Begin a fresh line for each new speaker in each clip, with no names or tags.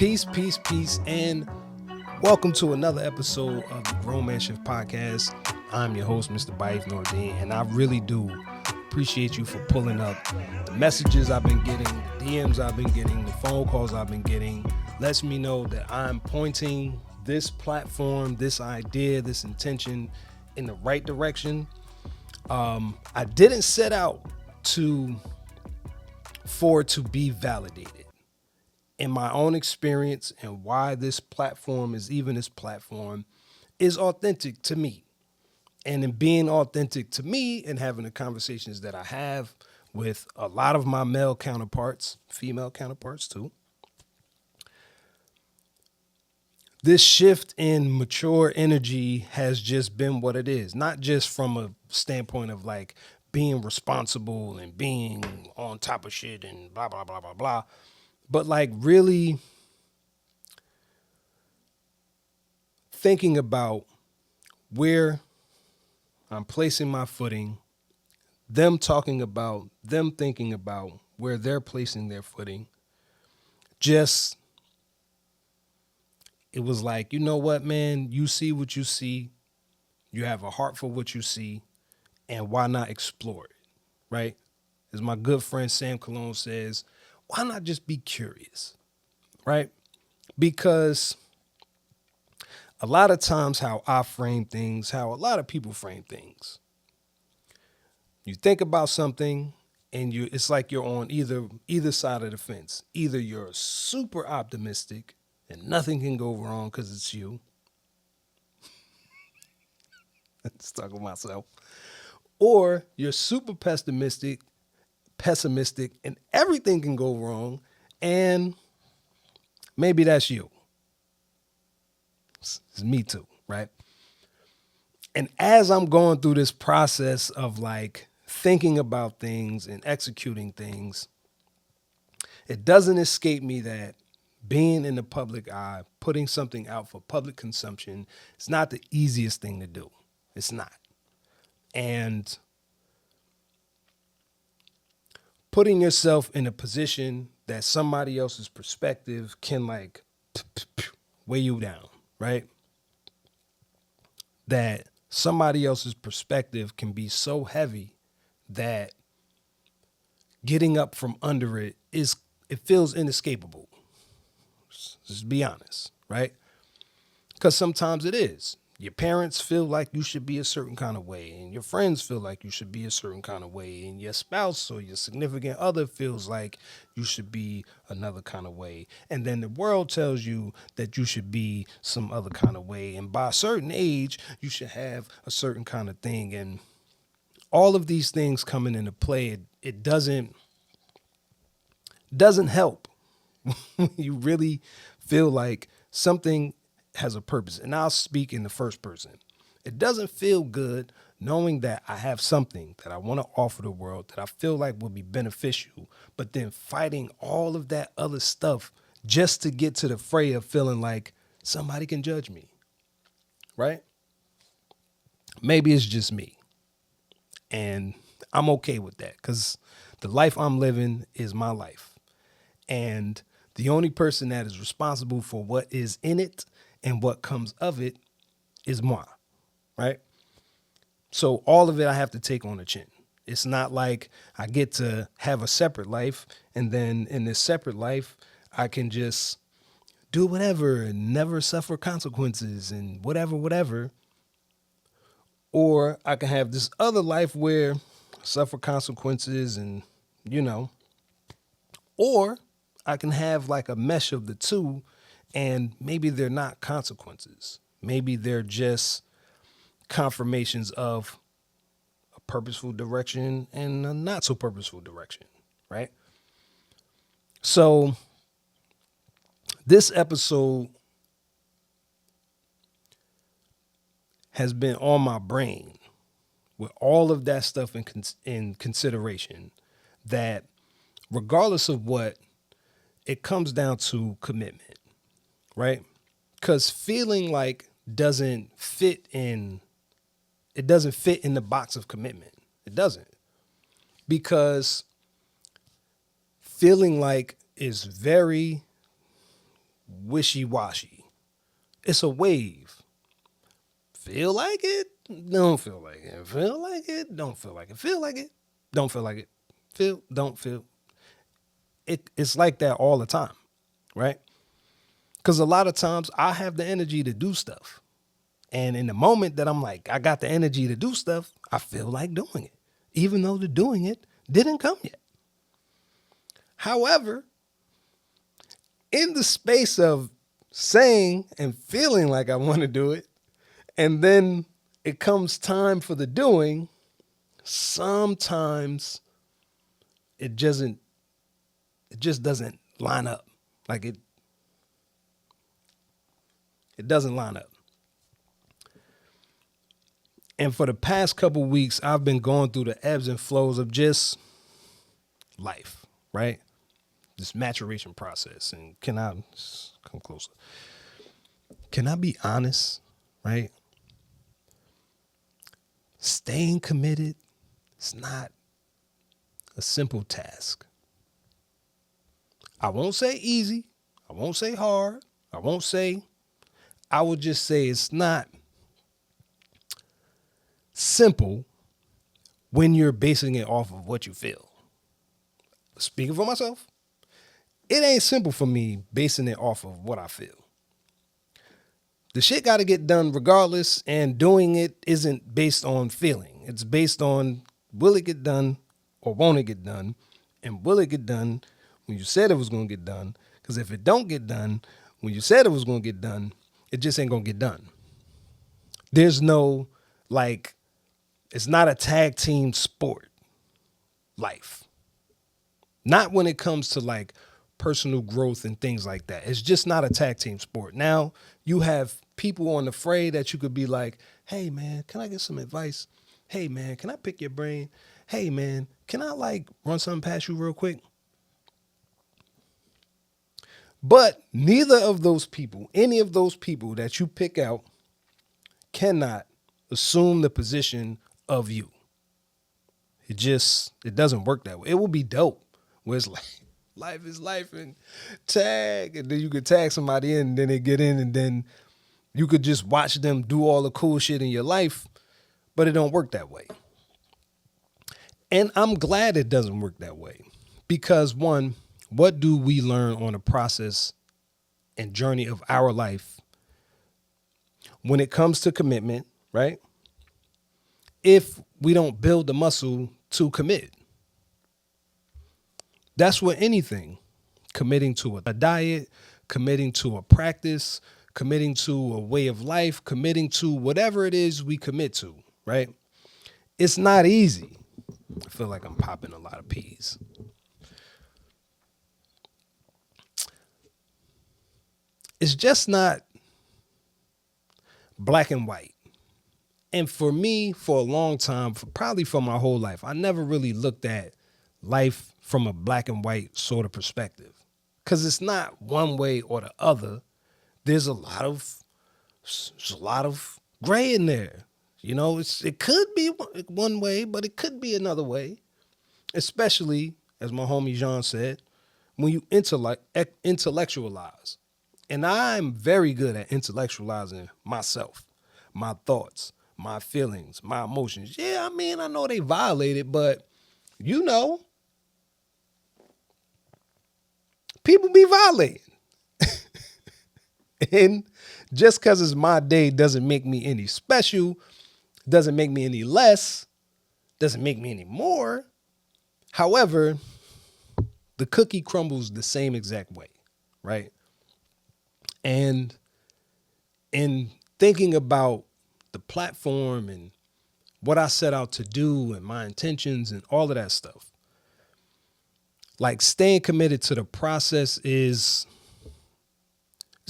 Peace, and welcome to another episode of the Grown Man Shift Podcast. I'm your host, Mr. Baif Nordine, and I really do appreciate you for pulling up. The messages I've been getting, the DMs I've been getting, the phone calls I've been getting lets me know that I'm pointing this platform, this idea, this intention in the right direction. I didn't set out for it to be validated. In my own experience and why this platform is even this platform is authentic to me. And in being authentic to me and having the conversations that I have with a lot of my male counterparts, female counterparts too, this shift in mature energy has just been what it is. Not just from a standpoint of like being responsible and being on top of shit and blah, blah, blah, blah, blah. But like really thinking about where I'm placing my footing, them talking about, them thinking about where they're placing their footing. Just, it was like, you know what, man, you see what you see. You have a heart for what you see. And why not explore it, right? As my good friend Sam Cologne says, why not just be curious, right? Because a lot of times how I frame things, how a lot of people frame things, you think about something and it's like you're on either side of the fence. Either you're super optimistic and nothing can go wrong because it's you. Stuck with myself. Or you're super pessimistic, and everything can go wrong, and maybe that's you. It's me too, right? And as I'm going through this process of like thinking about things and executing things, it doesn't escape me that being in the public eye, putting something out for public consumption, is not the easiest thing to do. It's not. And putting yourself in a position that somebody else's perspective can like weigh you down, right? That somebody else's perspective can be so heavy that getting up from under it feels inescapable. Just be honest, right? Because sometimes it is. Your parents feel like you should be a certain kind of way, and your friends feel like you should be a certain kind of way, and your spouse or your significant other feels like you should be another kind of way. And then the world tells you that you should be some other kind of way. And by a certain age, you should have a certain kind of thing. And all of these things coming into play, it doesn't help. You really feel like something has a purpose. And I'll speak in the first person. It doesn't feel good knowing that I have something that I want to offer the world that I feel like will be beneficial, but then fighting all of that other stuff just to get to the fray of feeling like somebody can judge me, right? Maybe it's just me. And I'm okay with that because the life I'm living is my life. And the only person that is responsible for what is in it and what comes of it is moi, right? So all of it I have to take on the chin. It's not like I get to have a separate life and then in this separate life, I can just do whatever and never suffer consequences and whatever. Or I can have this other life where I suffer consequences and, or I can have like a mesh of the two. And maybe they're not consequences. Maybe they're just confirmations of a purposeful direction and a not so purposeful direction, right? So this episode has been on my brain with all of that stuff in consideration, that regardless of what, it comes down to commitment. Right? Because feeling like doesn't fit in the box of commitment. It doesn't. Because feeling like is very wishy-washy. It's a wave. Feel like it, don't feel like it. Feel like it, don't feel like it. Feel like it, don't feel like it. Feel, don't feel. It's like that all the time, right? Because a lot of times I have the energy to do stuff. And in the moment that I'm like, I got the energy to do stuff, I feel like doing it, even though the doing it didn't come yet. However, in the space of saying and feeling like I want to do it, and then it comes time for the doing, sometimes it just doesn't line up. Like it doesn't line up. And for the past couple weeks, I've been going through the ebbs and flows of just life, right? This maturation process. And can I come closer? Can I be honest, right? Staying committed is not a simple task. I won't say easy. I won't say hard. I would just say it's not simple when you're basing it off of what you feel. Speaking for myself, it ain't simple for me basing it off of what I feel. The shit got to get done regardless, and doing it isn't based on feeling. It's based on, will it get done or won't it get done? And will it get done when you said it was going to get done? Because if it don't get done when you said it was going to get done, it just ain't going to get done. There's no, like, it's not a tag team sport, life. Not when it comes to like personal growth and things like that. It's just not a tag team sport. Now you have people on the fray that you could be like, hey man, can I get some advice? Hey man, can I pick your brain? Hey man, can I like run something past you real quick? But neither of those people, any of those people that you pick out, cannot assume the position of you. It doesn't work that way. It will be dope where it's like life is life and tag, and then you could tag somebody in and then they get in and then you could just watch them do all the cool shit in your life, but it don't work that way. And I'm glad it doesn't work that way because one, what do we learn on the process and journey of our life when it comes to commitment, right? If we don't build the muscle to commit. That's what anything, committing to a diet, committing to a practice, committing to a way of life, committing to whatever it is we commit to, right? It's not easy. I feel like I'm popping a lot of peas. It's just not black and white. And for me, for a long time, probably for my whole life, I never really looked at life from a black and white sort of perspective. Because it's not one way or the other. There's a lot of gray in there. You know, it could be one way, but it could be another way. Especially, as my homie Jean said, when you intellectualize. And I'm very good at intellectualizing myself, my thoughts, my feelings, my emotions. Yeah, I mean, I know they violated, but you know, people be violating. And just because it's my day doesn't make me any special, doesn't make me any less, doesn't make me any more. However, the cookie crumbles the same exact way, right? And in thinking about the platform and what I set out to do and my intentions and all of that stuff, like staying committed to the process is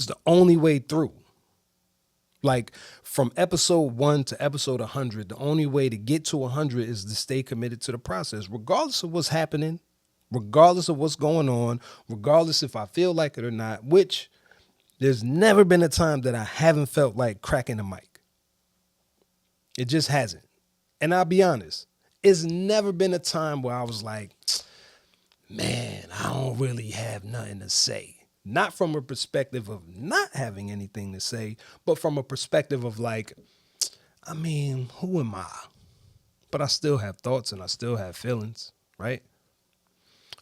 the only way through. Like from episode 1 to episode 100, the only way to get to 100 is to stay committed to the process, regardless of what's happening, regardless of what's going on, regardless if I feel like it or not, which there's never been a time that I haven't felt like cracking the mic. It just hasn't. And I'll be honest, it's never been a time where I was like, man, I don't really have nothing to say. not from a perspective of not having anything to say, but from a perspective of like, I mean, who am I? But I still have thoughts and I still have feelings, right?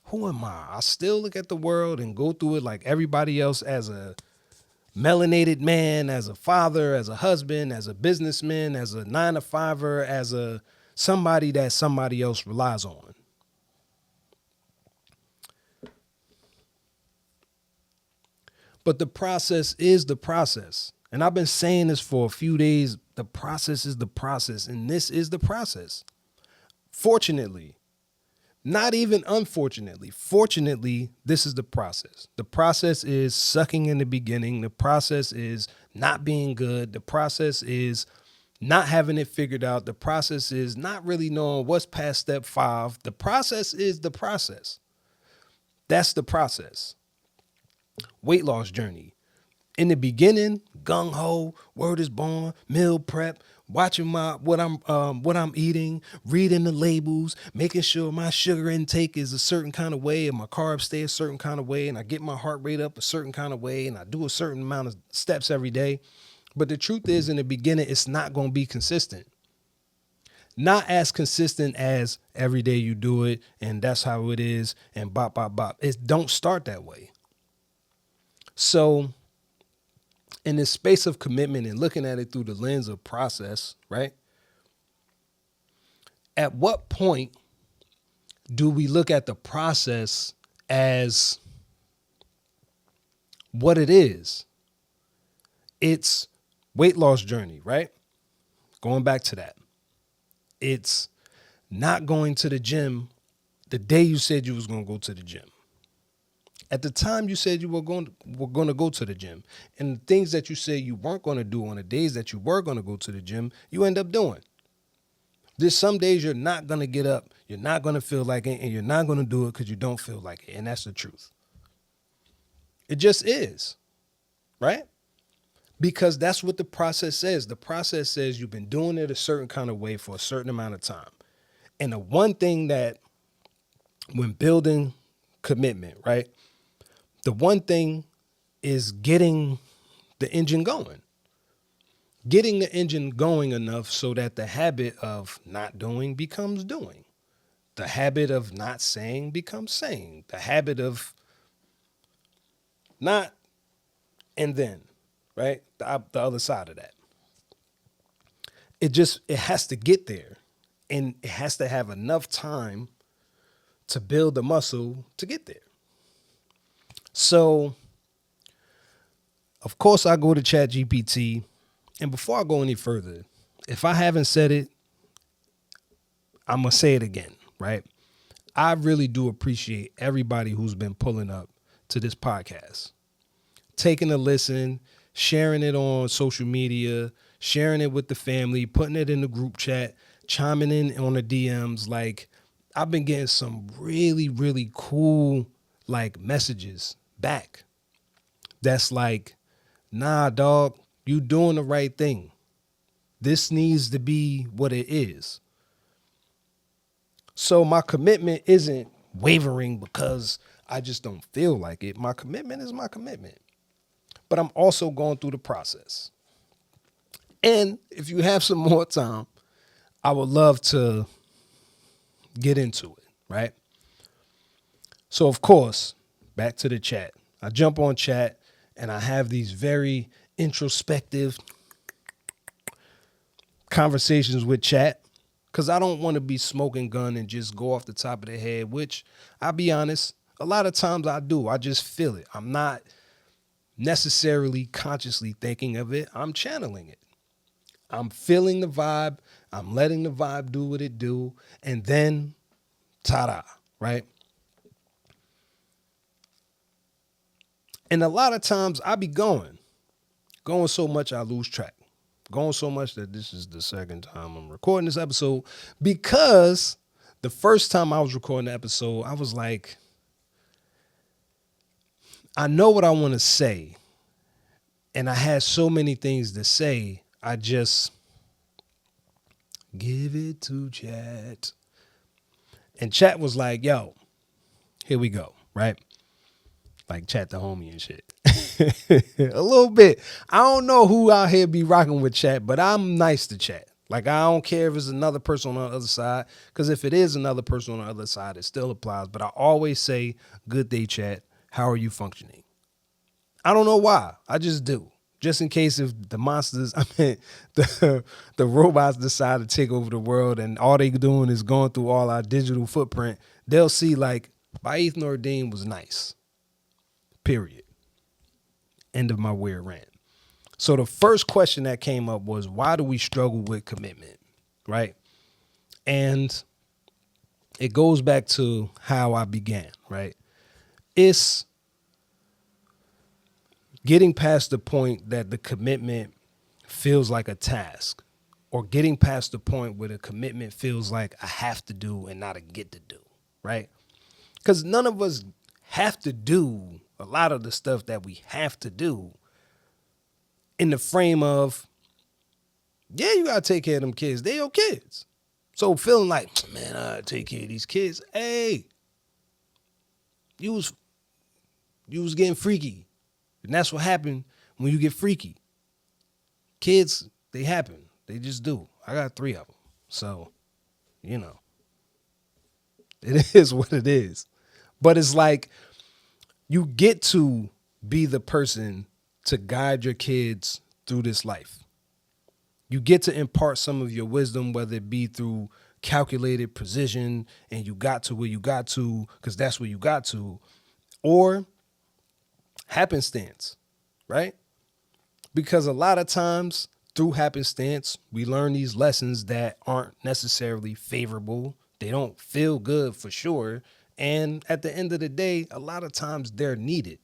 Who am I? I still look at the world and go through it like everybody else, as a melanated man, as a father, as a husband, as a businessman, as a 9 to 5er, as a somebody that somebody else relies on. But the process is the process. And I've been saying this for a few days. The process is the process. And this is the process. Fortunately, not even unfortunately, fortunately, this is the process. The process is sucking in the beginning. The process is not being good. The process is not having it figured out. The process is not really knowing what's past step 5. The process is the process. That's the process. Weight loss journey. In the beginning, gung ho, word is born, meal prep, watching what I'm eating, reading the labels, making sure my sugar intake is a certain kind of way and my carbs stay a certain kind of way, and I get my heart rate up a certain kind of way, and I do a certain amount of steps every day. But the truth is, in the beginning, it's not going to be consistent. Not as consistent as every day you do it and that's how it is and bop, bop, bop. It don't start that way. So in this space of commitment and looking at it through the lens of process, right? At what point do we look at the process as what it is? It's weight loss journey, right? Going back to that. It's not going to the gym the day you said you was going to go to the gym. At the time you said you were going to go to the gym, and the things that you said you weren't going to do on the days that you were going to go to the gym, you end up doing. There's some days you're not going to get up, you're not going to feel like it, and you're not going to do it because you don't feel like it, and that's the truth. It just is, right? Because that's what the process says. The process says you've been doing it a certain kind of way for a certain amount of time. And the one thing that, when building commitment, right? The one thing is getting the engine going. Getting the engine going enough so that the habit of not doing becomes doing. The habit of not saying becomes saying. The habit of not and then, right? The other side of that. It has to get there, and it has to have enough time to build the muscle to get there. So, of course, I go to Chat GPT, and before I go any further, if I haven't said it, I'm going to say it again, right? I really do appreciate everybody who's been pulling up to this podcast, taking a listen, sharing it on social media, sharing it with the family, putting it in the group chat, chiming in on the DMs. Like, I've been getting some really, really cool, like, messages back. That's like, nah, dog, you doing the right thing. This needs to be what it is. So my commitment isn't wavering because I just don't feel like it. My commitment is my commitment. But I'm also going through the process. And if you have some more time, I would love to get into it, right? So, of course, back to the chat. I jump on chat and I have these very introspective conversations with chat because I don't want to be smoking gun and just go off the top of the head, which, I'll be honest, a lot of times I do. I just feel it. I'm not necessarily consciously thinking of it. I'm channeling it. I'm feeling the vibe. I'm letting the vibe do what it do. And then, ta-da, right? And a lot of times I be going so much I lose track. Going so much that this is the second time I'm recording this episode, because the first time I was recording the episode, I was like, I know what I want to say. And I had so many things to say. I just give it to chat. And chat was like, yo, here we go, right? like Chat the homie and shit. A little bit. I don't know who out here be rocking with Chat, but I'm nice to Chat. Like, I don't care if it's another person on the other side, because if it is another person on the other side, it still applies. But I always say, good day, Chat. How are you functioning? I don't know why. I just do. Just in case if the monsters, the robots decide to take over the world and all they doing is going through all our digital footprint, they'll see like, Baith Nordine was nice. Period. End of my weird rant. So the first question that came up was, why do we struggle with commitment? Right? And it goes back to how I began, right? It's getting past the point that the commitment feels like a task, or getting past the point where the commitment feels like I have to do and not a get to do, right? Because none of us have to do a lot of the stuff that we have to do in the frame of, yeah, you gotta take care of them kids. They your kids. So feeling like, man, I gotta take care of these kids. Hey, you was getting freaky. And that's what happened when you get freaky. Kids, they happen. They just do. I got 3 of them. So, it is what it is. But it's like, you get to be the person to guide your kids through this life. You get to impart some of your wisdom, whether it be through calculated precision and you got to where you got to because that's where you got to, or happenstance, right? Because a lot of times through happenstance, we learn these lessons that aren't necessarily favorable. They don't feel good for sure. And at the end of the day, a lot of times they're needed.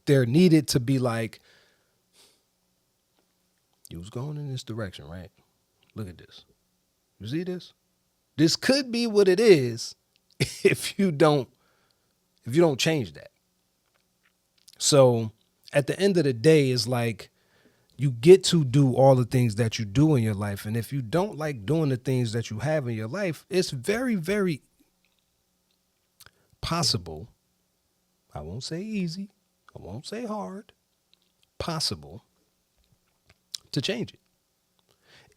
They're needed to be like, you was going in this direction, right? Look at this. You see this? This could be what it is if you don't change that. So at the end of the day, it's like you get to do all the things that you do in your life. And if you don't like doing the things that you have in your life, it's very, very possible. I won't say easy. I won't say hard. Possible to change it.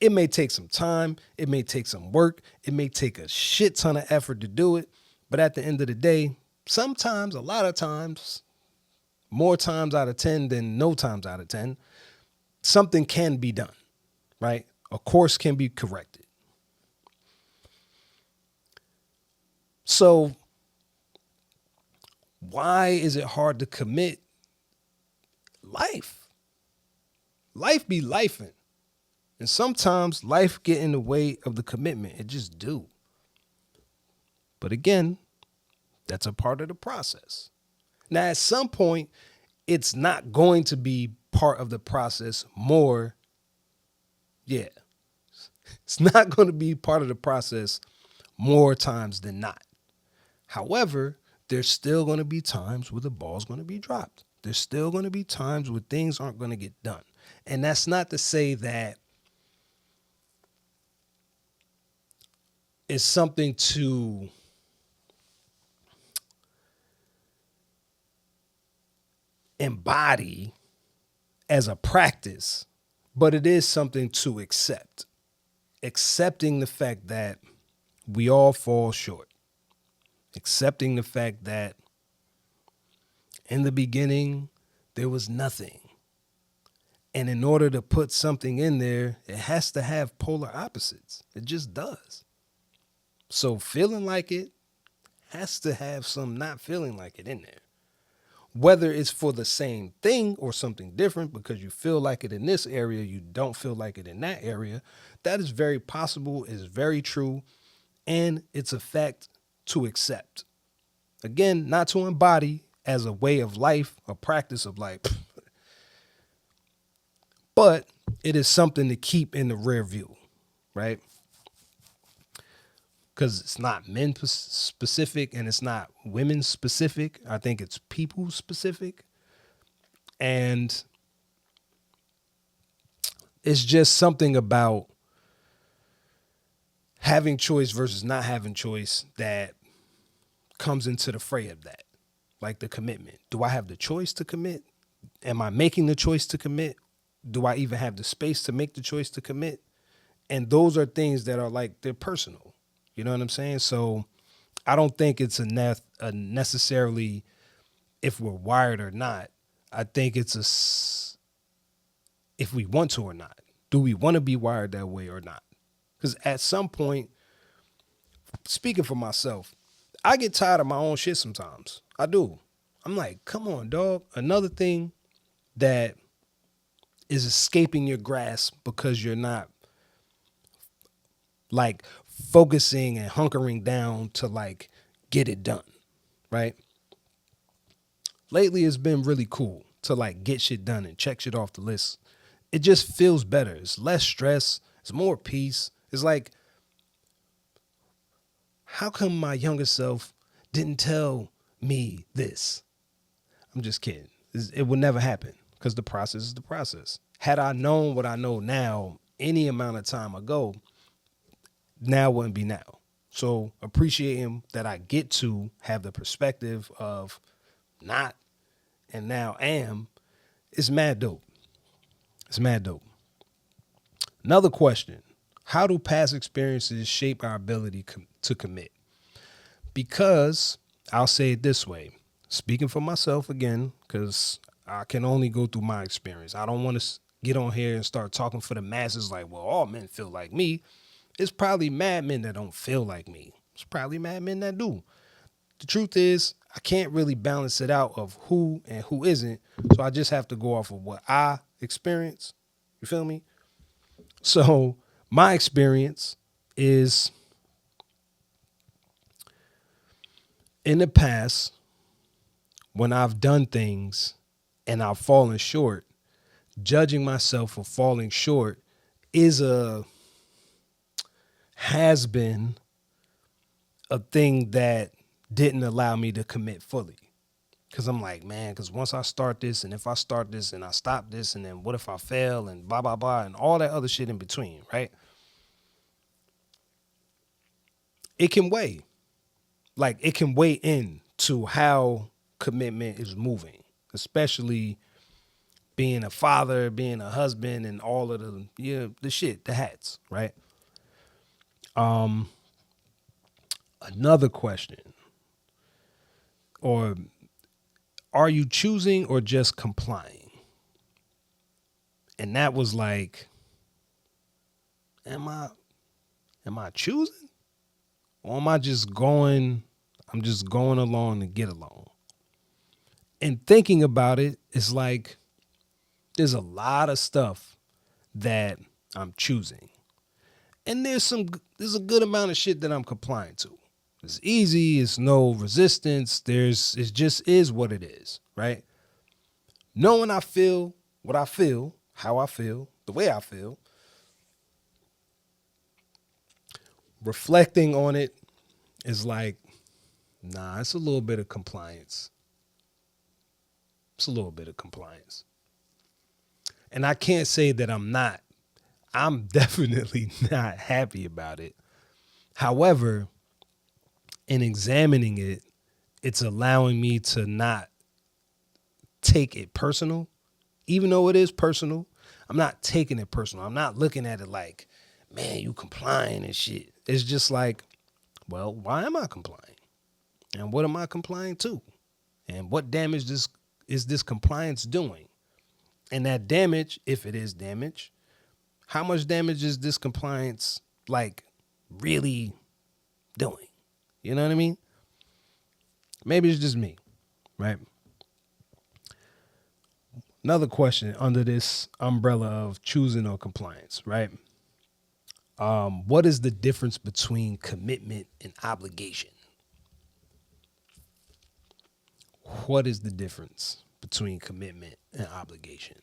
It may take some time. It may take some work. It may take a shit ton of effort to do it. But at the end of the day, sometimes, a lot of times, more times out of 10 than no times out of 10, something can be done, right? A course can be corrected. So why is it hard to commit? Life be lifing. And sometimes life get in the way of the commitment. It just do. But again, that's a part of the process. Now, at some point, it's not going to be part of the process more. Yeah. It's not going to be part of the process more times than not. However, there's still going to be times where the ball's going to be dropped. There's still going to be times where things aren't going to get done. And that's not to say that it's something to embody as a practice, but it is something to accept. Accepting the fact that we all fall short. Accepting the fact that in the beginning, there was nothing. And in order to put something in there, it has to have polar opposites. It just does. So feeling like it has to have some not feeling like it in there. Whether it's for the same thing or something different, because you feel like it in this area, you don't feel like it in that area, that is very possible, is very true, and it's a fact to accept. Again, not to embody as a way of life, a practice of life, but it is something to keep in the rear view, right? Because it's not men specific and it's not women specific. I think it's people specific. And it's just something about having choice versus not having choice that comes into the fray of that. like the commitment. Do I have the choice to commit? Am I making the choice to commit? Do I even have the space to make the choice to commit? And those are things that are like, they're personal. You know what I'm saying? So I don't think it's a necessarily if we're wired or not. I think it's if we want to or not. Do we want to be wired that way or not? Because at some point, speaking for myself, I get tired of my own shit sometimes. I do. I'm like, come on, dog. Another thing that is escaping your grasp because you're not like focusing and hunkering down to like get it done, right? Lately, it's been really cool to like get shit done and check shit off the list. It just feels better. It's less stress. It's more peace. It's like, how come my younger self didn't tell me this? I'm just kidding. It would never happen because the process is the process. Had I known what I know now any amount of time ago, now wouldn't be now. So appreciating that I get to have the perspective of not and now am is mad dope. It's mad dope. Another question. How do past experiences shape our ability to commit? Because I'll say it this way, speaking for myself again, because I can only go through my experience. I don't want to get on here and start talking for the masses like, well, all men feel like me. It's probably mad men that don't feel like me. It's probably mad men that do. The truth is, I can't really balance it out of who and who isn't. So I just have to go off of what I experience. You feel me? So my experience is in the past, when I've done things and I've fallen short, judging myself for falling short has been a thing that didn't allow me to commit fully. Cause I'm like, man, cause once I start this and if I start this and I stop this and then what if I fail and blah, blah, blah and all that other shit in between, right? It can weigh. Like it can weigh in to how commitment is moving, especially being a father, being a husband and all of the shit, the hats, right? Another question, or are you choosing or just complying? And that was like, am I choosing? Or am I just going, I'm just going along to get along? And thinking about it, it's like there's a lot of stuff that I'm choosing. And there's a good amount of shit that I'm complying to. It's easy, it's no resistance, it just is what it is, right? Knowing I feel what I feel, how I feel, the way I feel, reflecting on it is like, nah, it's a little bit of compliance. It's a little bit of compliance. And I can't say that I'm not. I'm definitely not happy about it. However, in examining it, it's allowing me to not take it personal. Even though it is personal, I'm not taking it personal. I'm not looking at it like, man, you complying and shit. It's just like, well, why am I complying? And what am I complying to? And what damage is this compliance doing? And that damage, if it is damage, how much damage is this compliance like really doing? You know what I mean? Maybe it's just me, right? Another question under this umbrella of choosing or compliance, right? What is the difference between commitment and obligation? What is the difference between commitment and obligation?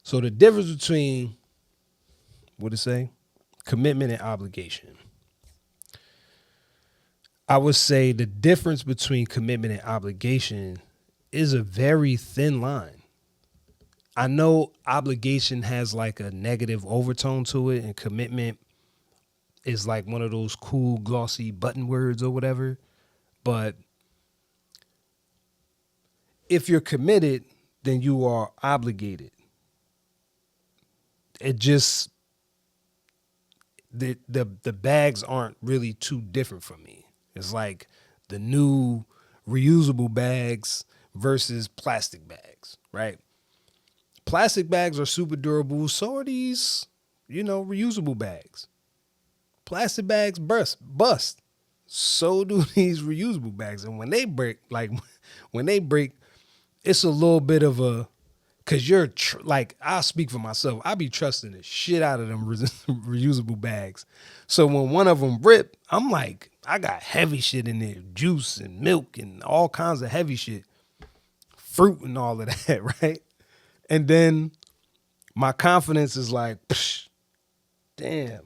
So the difference between, what it say? Commitment and obligation. I would say the difference between commitment and obligation is a very thin line. I know obligation has like a negative overtone to it, and commitment is like one of those cool, glossy button words or whatever. But if you're committed, then you are obligated. It just the bags aren't really too different from me. It's like the new reusable bags versus plastic bags, right? Plastic bags are super durable. So are these, reusable bags. Plastic bags bust. So do these reusable bags. And when they break, like when they break, it's a little bit of a, cause like, I'll speak for myself. I be trusting the shit out of them reusable bags. So when one of them rip, I'm like, I got heavy shit in there, juice and milk and all kinds of heavy shit, fruit and all of that, right? And then my confidence is like, psh, damn,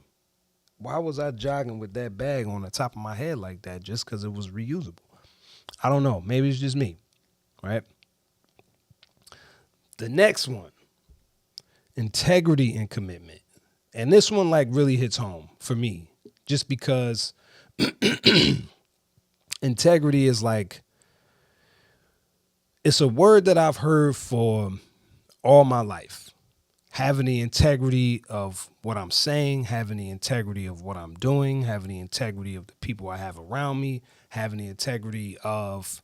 why was I jogging with that bag on the top of my head like that just because it was reusable? I don't know. Maybe it's just me, right? The next one, integrity and commitment. And this one like really hits home for me just because integrity is like, it's a word that I've heard for all my life. Having the integrity of what I'm saying, having the integrity of what I'm doing, having the integrity of the people I have around me, having the integrity of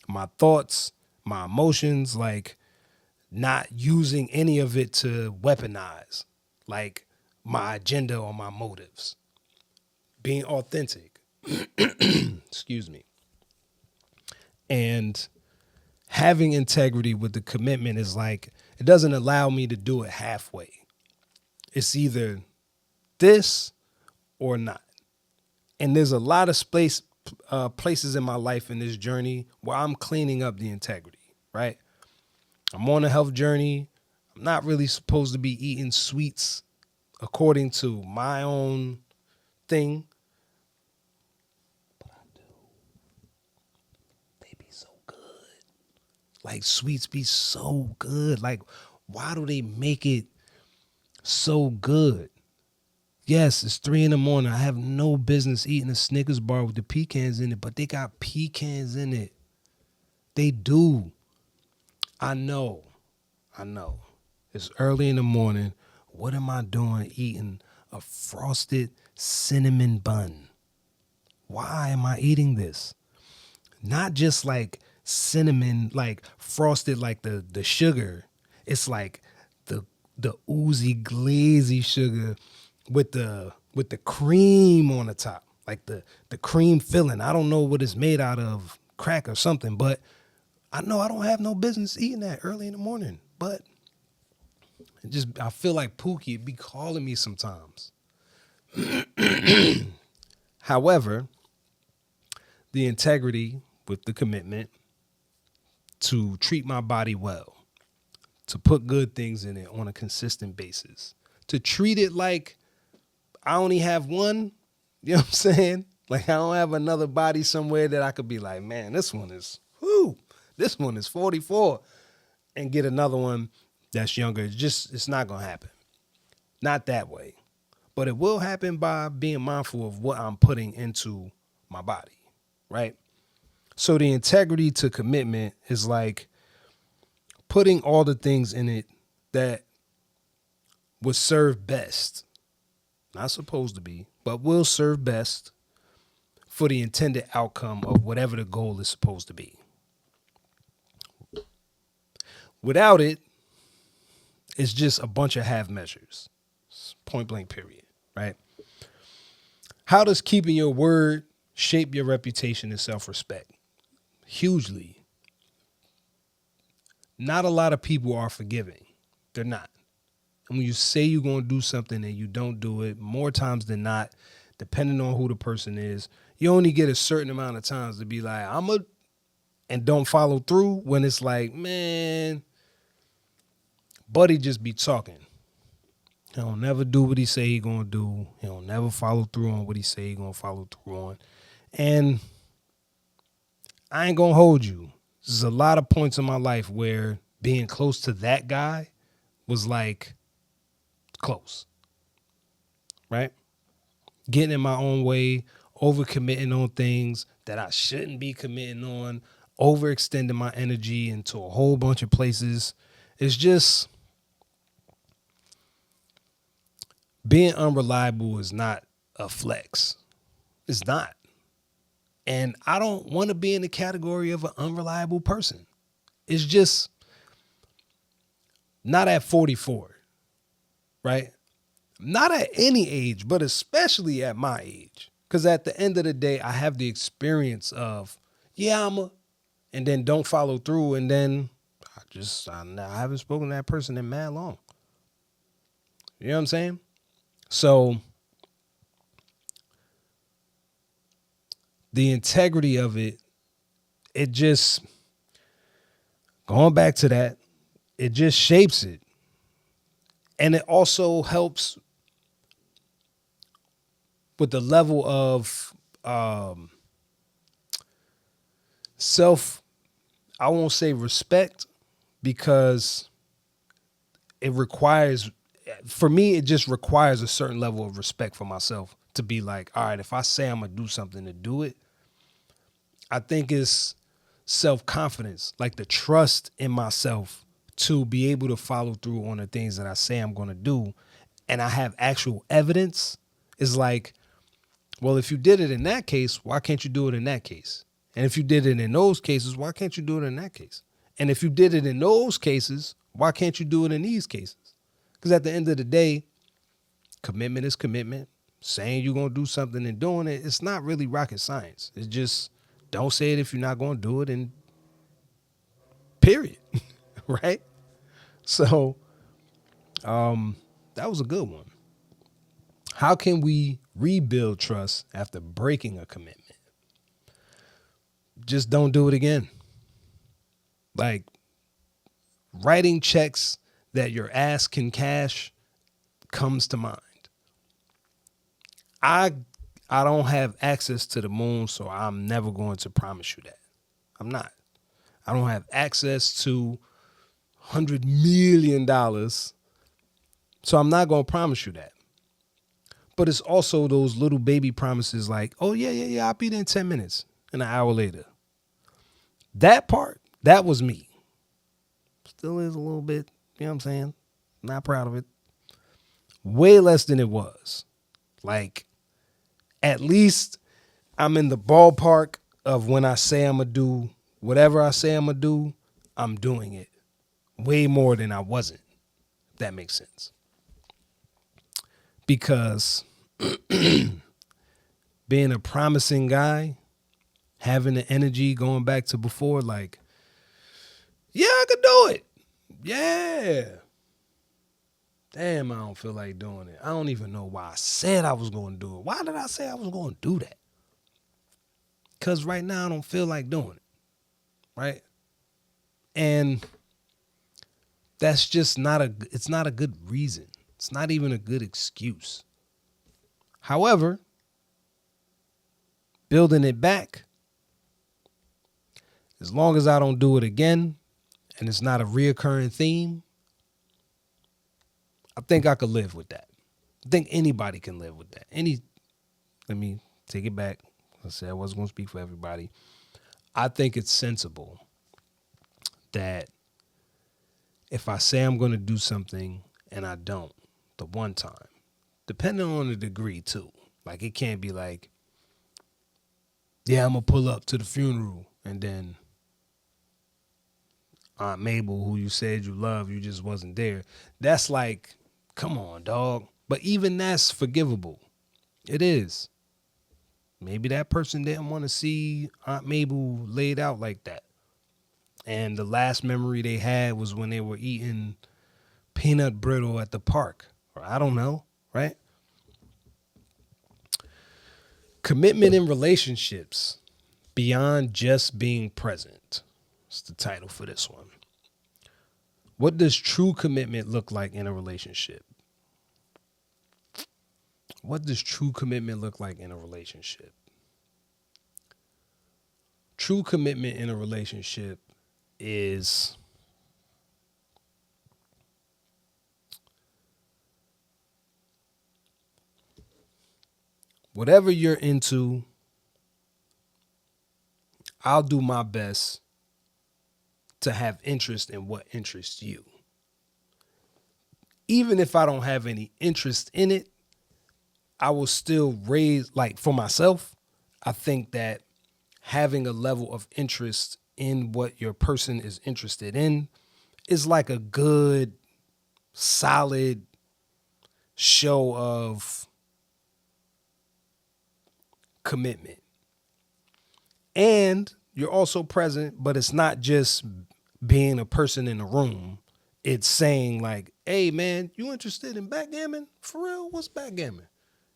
my thoughts, my emotions, like not using any of it to weaponize like my agenda or my motives. Being authentic. Excuse me. And having integrity with the commitment is like, it doesn't allow me to do it halfway. It's either this or not. And there's a lot of places in my life in this journey where I'm cleaning up the integrity, right? I'm on a health journey. I'm not really supposed to be eating sweets according to my own thing. But I do. They be so good. Like sweets be so good. Like, why do they make it so good? Yes, it's 3 a.m. I have no business eating a Snickers bar with the pecans in it, but they got pecans in it. They do. I know. It's early in the morning. What am I doing eating a frosted cinnamon bun? Why am I eating this? Not just like cinnamon, like frosted like the sugar. It's like the oozy glazy sugar with the cream on the top, like the cream filling. I don't know what it's made out of, crack or something, but I know I don't have no business eating that early in the morning. But I feel like Pookie be calling me sometimes. However, the integrity with the commitment to treat my body well, to put good things in it on a consistent basis, to treat it like I only have one, you know what I'm saying? Like I don't have another body somewhere that I could be like, man, this one is 44 and get another one that's younger. It's not going to happen. Not that way. But it will happen by being mindful of what I'm putting into my body, right? So the integrity to commitment is like putting all the things in it that would serve best. Not supposed to be, but will serve best for the intended outcome of whatever the goal is supposed to be. Without it, it's just a bunch of half measures. Point blank, period, right? How does keeping your word shape your reputation and self-respect? Hugely. Not a lot of people are forgiving. They're not. And when you say you're going to do something and you don't do it, more times than not, depending on who the person is, you only get a certain amount of times to be like, and don't follow through when it's like, man, Buddy just be talking. He don't never do what he say he gonna do. He don't never follow through on what he say he gonna follow through on. And I ain't gonna hold you. There's a lot of points in my life where being close to that guy was like close, right? Getting in my own way, overcommitting on things that I shouldn't be committing on, overextending my energy into a whole bunch of places. It's just being unreliable is not a flex. It's not. And I don't want to be in the category of an unreliable person. It's just not at 44, right? Not at any age, but especially at my age. Because at the end of the day, I have the experience of, yeah, and then don't follow through. And then I haven't spoken to that person in mad long. You know what I'm saying? So the integrity of it, it just, going back to that, it just shapes it. And it also helps with the level of self, I won't say respect, because it requires, for me, it just requires a certain level of respect for myself to be like, all right, if I say I'm going to do something, to do it. I think it's self-confidence, like the trust in myself to be able to follow through on the things that I say I'm going to do. And I have actual evidence. Is like, well, if you did it in that case, why can't you do it in that case? And if you did it in those cases, why can't you do it in that case? And if you did it in those cases, why can't you do it in these cases? Because at the end of the day, commitment is commitment. Saying you're going to do something and doing it, it's not really rocket science. It's just, don't say it if you're not going to do it, and period. Right? So that was a good one. How can we rebuild trust after breaking a commitment? Just don't do it again. Like, writing checks that your ass can cash comes to mind. I don't have access to the moon, so I'm never going to promise you that. I'm not. I don't have access to $100 million, so I'm not going to promise you that. But it's also those little baby promises like, oh, yeah, I'll be there in 10 minutes, and an hour later. That part, that was me. Still is a little bit, you know what I'm saying? Not proud of it. Way less than it was. Like, at least I'm in the ballpark of when I say I'm going to do whatever I say I'm going to do, I'm doing it. Way more than I wasn't, if that makes sense. Because being a promising guy, having the energy going back to before, like, yeah, I could do it. Yeah. Damn, I don't feel like doing it. I don't even know why I said I was going to do it. Why did I say I was going to do that? Because right now I don't feel like doing it. Right? And that's just it's not a good reason. It's not even a good excuse. However, building it back, as long as I don't do it again and it's not a reoccurring theme, I think I could live with that. I think anybody can live with that. Let me take it back. I said I wasn't going to speak for everybody. I think it's sensible that if I say I'm going to do something and I don't the one time, depending on the degree too, like it can't be like, yeah, I'm going to pull up to the funeral and then Aunt Mabel, who you said you love, you just wasn't there. That's like, come on, dog. But even that's forgivable. It is. Maybe that person didn't want to see Aunt Mabel laid out like that. And the last memory they had was when they were eating peanut brittle at the park. Or I don't know, right? Commitment in relationships beyond just being present. That's the title for this one. What does true commitment look like in a relationship? What does true commitment look like in a relationship? True commitment in a relationship is whatever you're into, I'll do my best to have interest in what interests you. Even if I don't have any interest in it, I will still raise, like for myself, I think that having a level of interest in what your person is interested in is like a good, solid show of commitment. And you're also present, but it's not just being a person in the room. It's saying like, hey man, you interested in backgammon? For real? What's backgammon?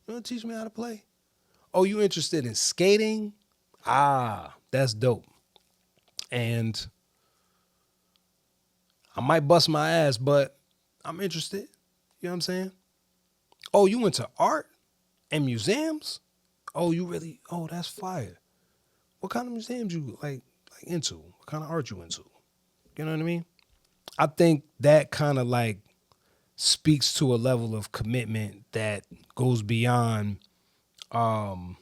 You want to teach me how to play? Oh, you interested in skating? Ah, that's dope. And I might bust my ass, but I'm interested. You know what I'm saying? Oh, you into art and museums? Oh, you really? Oh, that's fire. What kind of museums you like into? What kind of art you into? You know what I mean? I think that kind of like speaks to a level of commitment that goes beyond um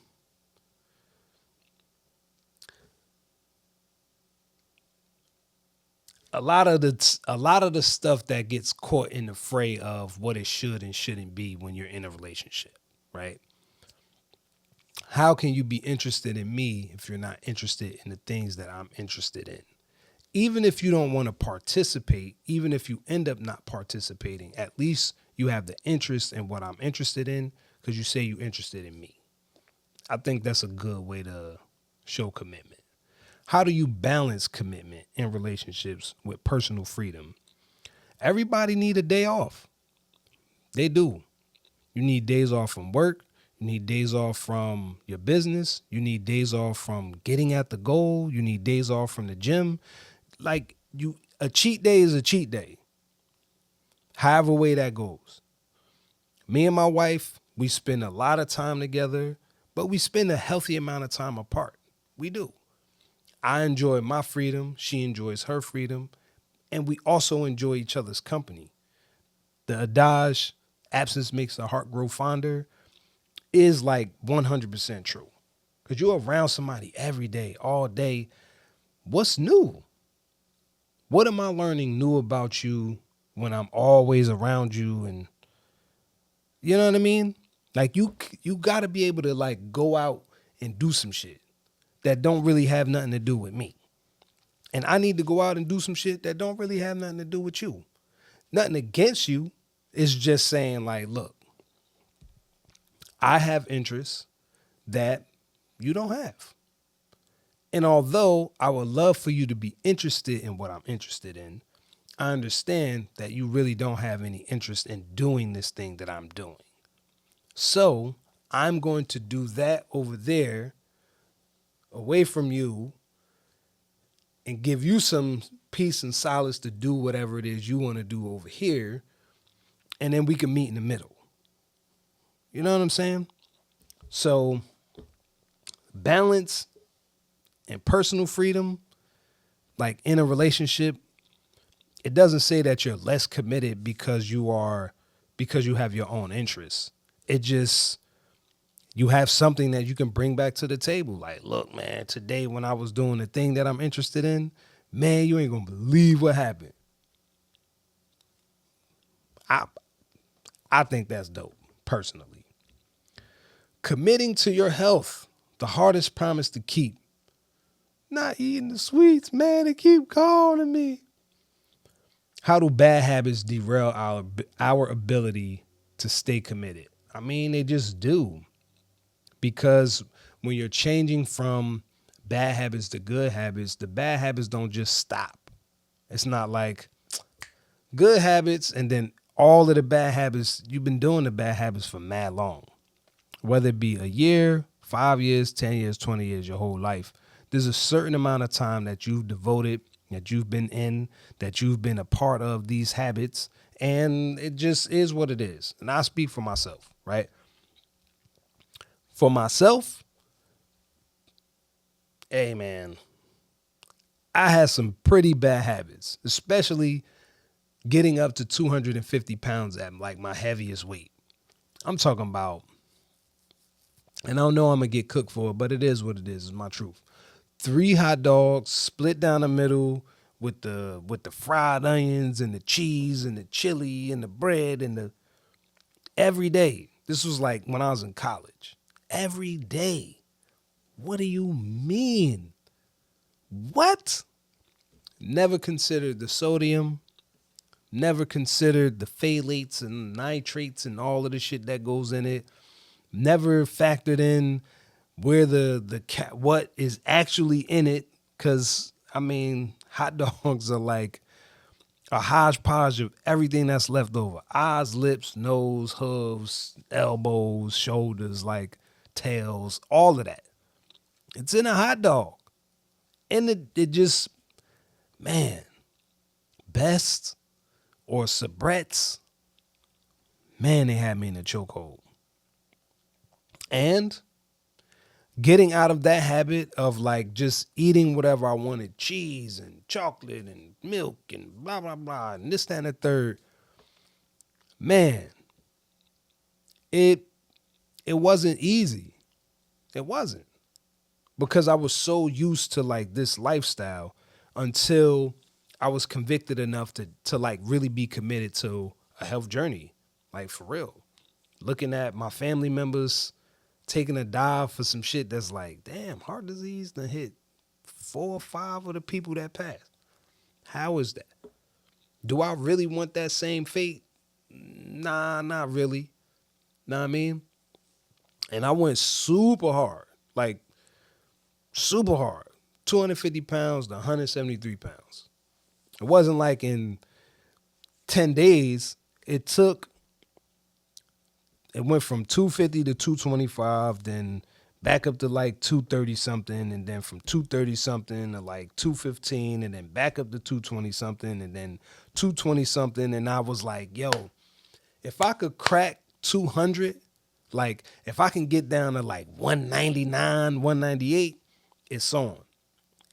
a lot of the stuff that gets caught in the fray of what it should and shouldn't be when you're in a relationship, right? How can you be interested in me if you're not interested in the things that I'm interested in? Even if you don't want to participate, even if you end up not participating, at least you have the interest in what I'm interested in because you say you're interested in me. I think that's a good way to show commitment. How do you balance commitment in relationships with personal freedom? Everybody need a day off. They do. You need days off from work. You need days off from your business. You need days off from getting at the goal. You need days off from the gym. Like a cheat day is a cheat day. However way that goes. Me and my wife, we spend a lot of time together, but we spend a healthy amount of time apart. We do. I enjoy my freedom. She enjoys her freedom. And we also enjoy each other's company. The adage, absence makes the heart grow fonder, is like 100% true. Because you're around somebody every day, all day. What's new? What am I learning new about you when I'm always around you? And you know what I mean? Like you got to be able to like go out and do some shit that don't really have nothing to do with me. And I need to go out and do some shit that don't really have nothing to do with you. Nothing against you. It's just saying like, look, I have interests that you don't have. And although I would love for you to be interested in what I'm interested in, I understand that you really don't have any interest in doing this thing that I'm doing. So I'm going to do that over there away from you and give you some peace and solace to do whatever it is you want to do over here. And then we can meet in the middle. You know what I'm saying? So balance and personal freedom, like in a relationship, it doesn't say that you're less committed because you have your own interests. It just, you have something that you can bring back to the table. Like, look, man, today when I was doing the thing that I'm interested in, man, you ain't gonna believe what happened. I think that's dope, personally. Committing to your health, the hardest promise to keep. Not eating the sweets, man, they keep calling me. How do bad habits derail our ability to stay committed? I mean, they just do. Because when you're changing from bad habits to good habits, the bad habits don't just stop. It's not like good habits and then all of the bad habits, you've been doing the bad habits for mad long. Whether it be a year, 5 years, 10 years, 20 years, your whole life. There's a certain amount of time that you've devoted, that you've been in, that you've been a part of these habits, and it just is what it is. And I speak for myself, right? For myself, hey man, I had some pretty bad habits, especially getting up to 250 pounds at like my heaviest weight. I'm talking about, and I don't know I'm gonna get cooked for it, but it is what it is. It's my truth. 3 hot dogs split down the middle with the fried onions and the cheese and the chili and the bread and the every day. This was like when I was in college. Every day. What do you mean? What? Never considered the sodium, never considered the phthalates and nitrates and all of the shit that goes in it. Never factored in where what is actually in it, cuz I mean, hot dogs are like a hodgepodge of everything that's left over. Eyes, lips, nose, hooves, elbows, shoulders, like tails, all of that. It's in a hot dog. And it just, man, Best or Sabrett's, man, they had me in a chokehold. And getting out of that habit of like just eating whatever I wanted, cheese and chocolate and milk and blah, blah, blah, and this, that, and the third, man, it wasn't easy. It wasn't. Because I was so used to like this lifestyle until I was convicted enough to like really be committed to a health journey, like for real. Looking at my family members taking a dive for some shit that's like, damn, heart disease done hit 4 or 5 of the people that passed. How is that? Do I really want that same fate? Nah, not really. Know what I mean? And I went super hard, like super hard. 250 pounds to 173 pounds. It wasn't like in 10 days. It went from 250 to 225, then back up to like 230 something, and then from 230 something to like 215, and then back up to 220 something, and then 220 something. And I was like, yo, if I could crack 200, like if I can get down to like 199, 198, it's on.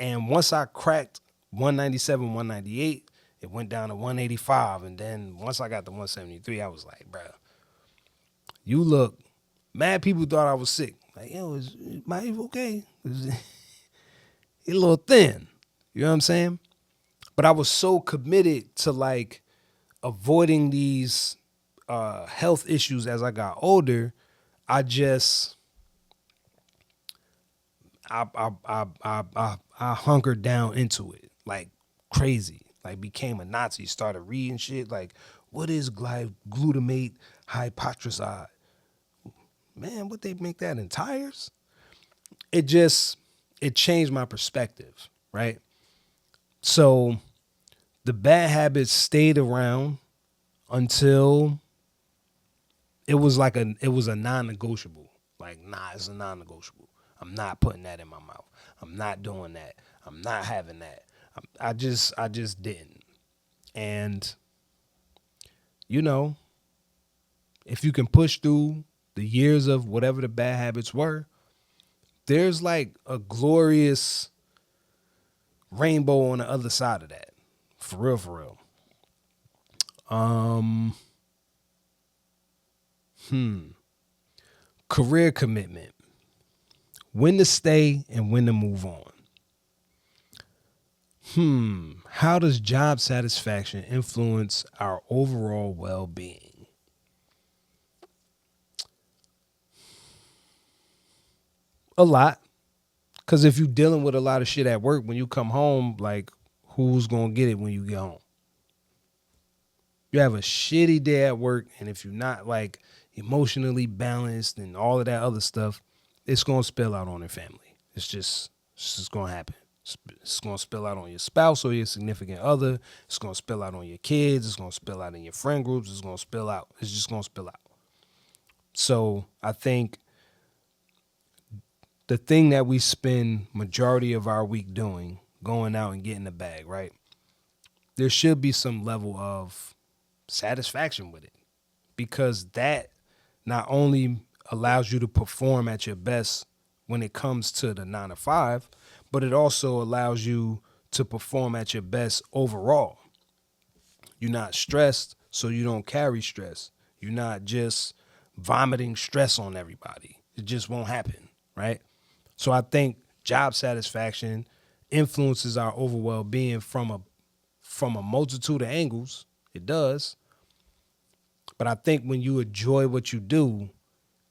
And once I cracked 197, 198, it went down to 185. And then once I got to 173, I was like, bruh, you look, mad people thought I was sick. Like, yo, is my okay? You're a little thin. You know what I'm saying? But I was so committed to like avoiding these health issues as I got older. I just I hunkered down into it like crazy. Like became a Nazi. Started reading shit like, what is glutamate hydroxide? Man, what they make that in tires? It changed my perspective, right? So the bad habits stayed around until it was a non-negotiable. Like, nah, it's a non-negotiable. I'm not putting that in my mouth. I'm not doing that. I'm not having that. I just didn't. And, you know, if you can push through the years of whatever the bad habits were, there's like a glorious rainbow on the other side of that. For real, for real. Career commitment. When to stay and when to move on. How does job satisfaction influence our overall well-being? A lot. Because if you're dealing with a lot of shit at work, when you come home, like, who's going to get it when you get home? You have a shitty day at work, and if you're not, like, emotionally balanced and all of that other stuff, it's going to spill out on your family. It's just going to happen. It's going to spill out on your spouse or your significant other. It's going to spill out on your kids. It's going to spill out in your friend groups. It's going to spill out. It's just going to spill out. So I think the thing that we spend majority of our week doing, going out and getting the bag, right? There should be some level of satisfaction with it, because that not only allows you to perform at your best when it comes to the 9 to 5, but it also allows you to perform at your best overall. You're not stressed, so you don't carry stress. You're not just vomiting stress on everybody. It just won't happen, right? So I think job satisfaction influences our overall well-being from from a multitude of angles. It does. But I think when you enjoy what you do,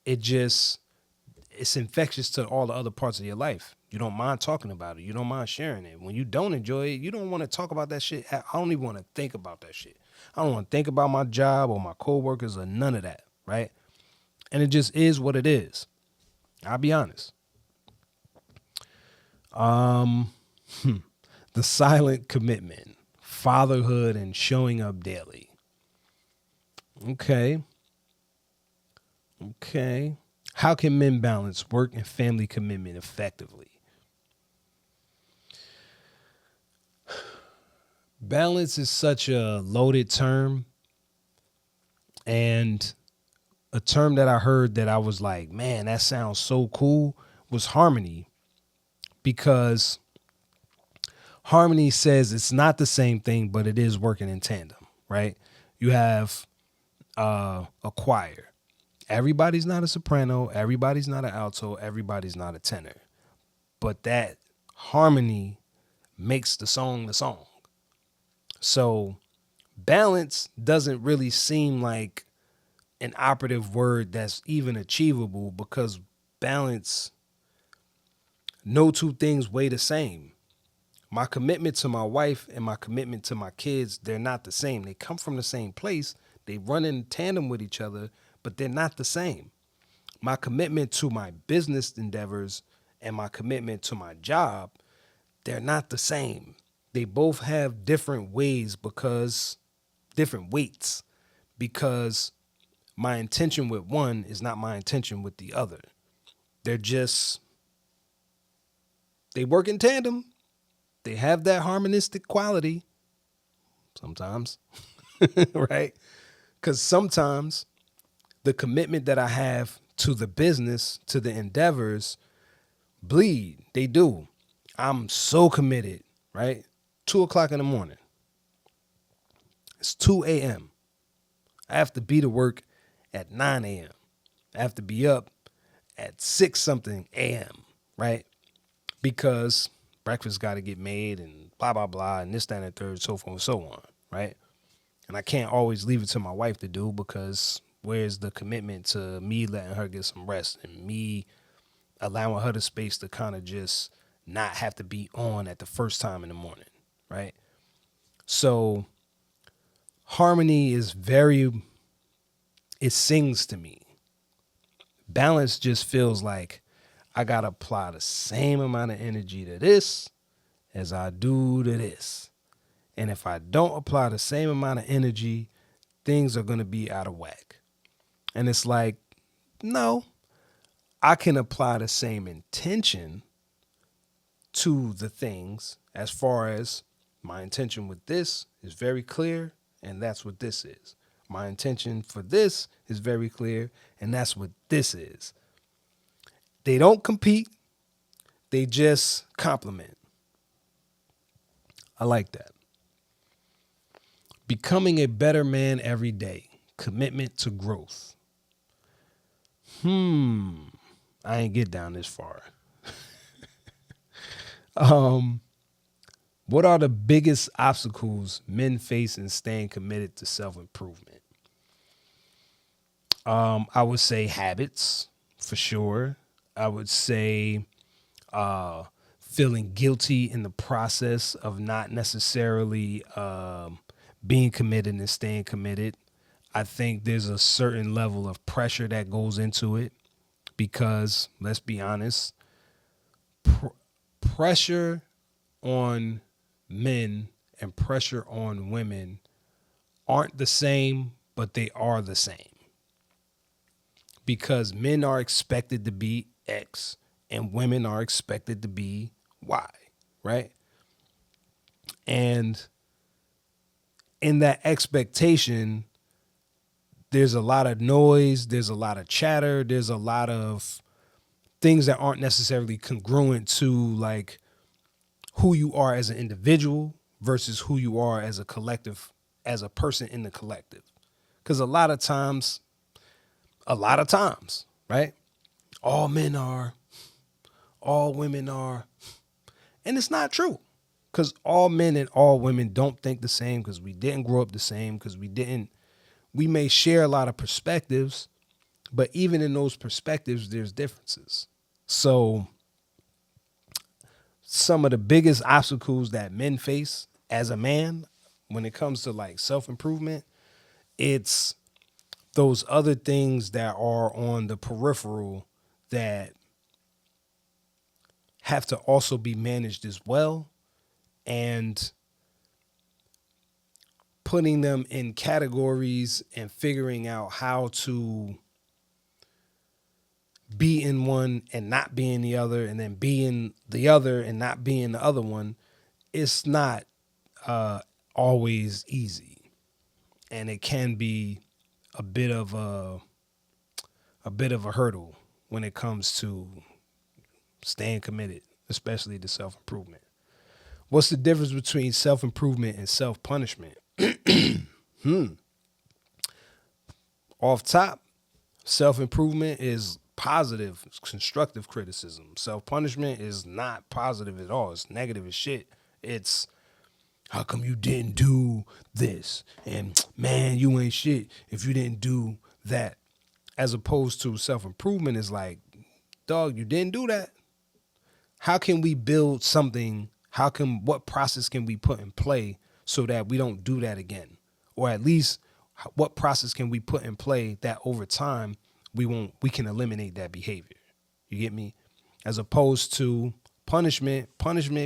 it's infectious to all the other parts of your life. You don't mind talking about it. You don't mind sharing it. When you don't enjoy it, you don't want to talk about that shit. I don't even want to think about that shit. I don't want to think about my job or my coworkers or none of that, right? And it just is what it is. I'll be honest. The silent commitment, fatherhood, and showing up daily. Okay. How can men balance work and family commitment effectively? Balance is such a loaded term, and a term that I heard that I was like, man, that sounds so cool, was harmony, because harmony says it's not the same thing, but it is working in tandem, right? You have a choir. Everybody's not a soprano. Everybody's not an alto. Everybody's not a tenor. But that harmony makes the song the song. So balance doesn't really seem like an operative word that's even achievable, because balance, no two things weigh the same. My commitment to my wife and my commitment to my kids, they're not the same. They come from the same place. They run in tandem with each other, but they're not the same. My commitment to my business endeavors and my commitment to my job, they're not the same. They both have different ways, because different weights, because my intention with one is not my intention with the other. They're just, they work in tandem. They have that harmonistic quality sometimes, right? Because sometimes the commitment that I have to the business, to the endeavors, bleed. They do. I'm so committed, right? 2:00 in the morning. It's 2 a.m. I have to be to work at 9 a.m. I have to be up at 6 something a.m., right? Because breakfast got to get made and blah, blah, blah, and this, that, and the third, so forth and so on, right? And I can't always leave it to my wife to do, because where's the commitment to me letting her get some rest and me allowing her the space to kind of just not have to be on at the first time in the morning, right? So harmony is it sings to me. Balance just feels like I got to apply the same amount of energy to this as I do to this. And if I don't apply the same amount of energy, things are going to be out of whack. And it's like, no, I can apply the same intention to the things, as far as my intention with this is very clear, and that's what this is. My intention for this is very clear, and that's what this is. They don't compete. They just complement. I like that. Becoming a better man every day. Commitment to growth. I ain't get down this far. What are the biggest obstacles men face in staying committed to self-improvement? I would say habits, for sure. I would say feeling guilty in the process of not necessarily being committed and staying committed. I think there's a certain level of pressure that goes into it, because, let's be honest, pressure on men and pressure on women aren't the same, but they are the same. Because men are expected to be X and women are expected to be Y, right? And in that expectation, there's a lot of noise, there's a lot of chatter, there's a lot of things that aren't necessarily congruent to like who you are as an individual versus who you are as a collective, as a person in the collective. Because a lot of times, right? All men are, all women are, and it's not true. because all men and all women don't think the same, because we didn't grow up the same, because we may share a lot of perspectives, but even in those perspectives, there's differences. So some of the biggest obstacles that men face as a man when it comes to like self-improvement, it's those other things that are on the peripheral that have to also be managed as well, and putting them in categories and figuring out how to be in one and not be in the other, and then be in the other and not be in the other one. It's not always easy, and it can be a bit of a hurdle when it comes to staying committed, especially to self-improvement. What's the difference between self-improvement and self-punishment? Off top, self-improvement is positive, constructive criticism. Self-punishment is not positive at all. It's negative as shit. It's, how come you didn't do this? And man, you ain't shit if you didn't do that. As opposed to self-improvement is like, dog, you didn't do that. How can we build something? What process can we put in play so that we don't do that again? Or at least what process can we put in play that over time we can eliminate that behavior? You get me? As opposed to punishment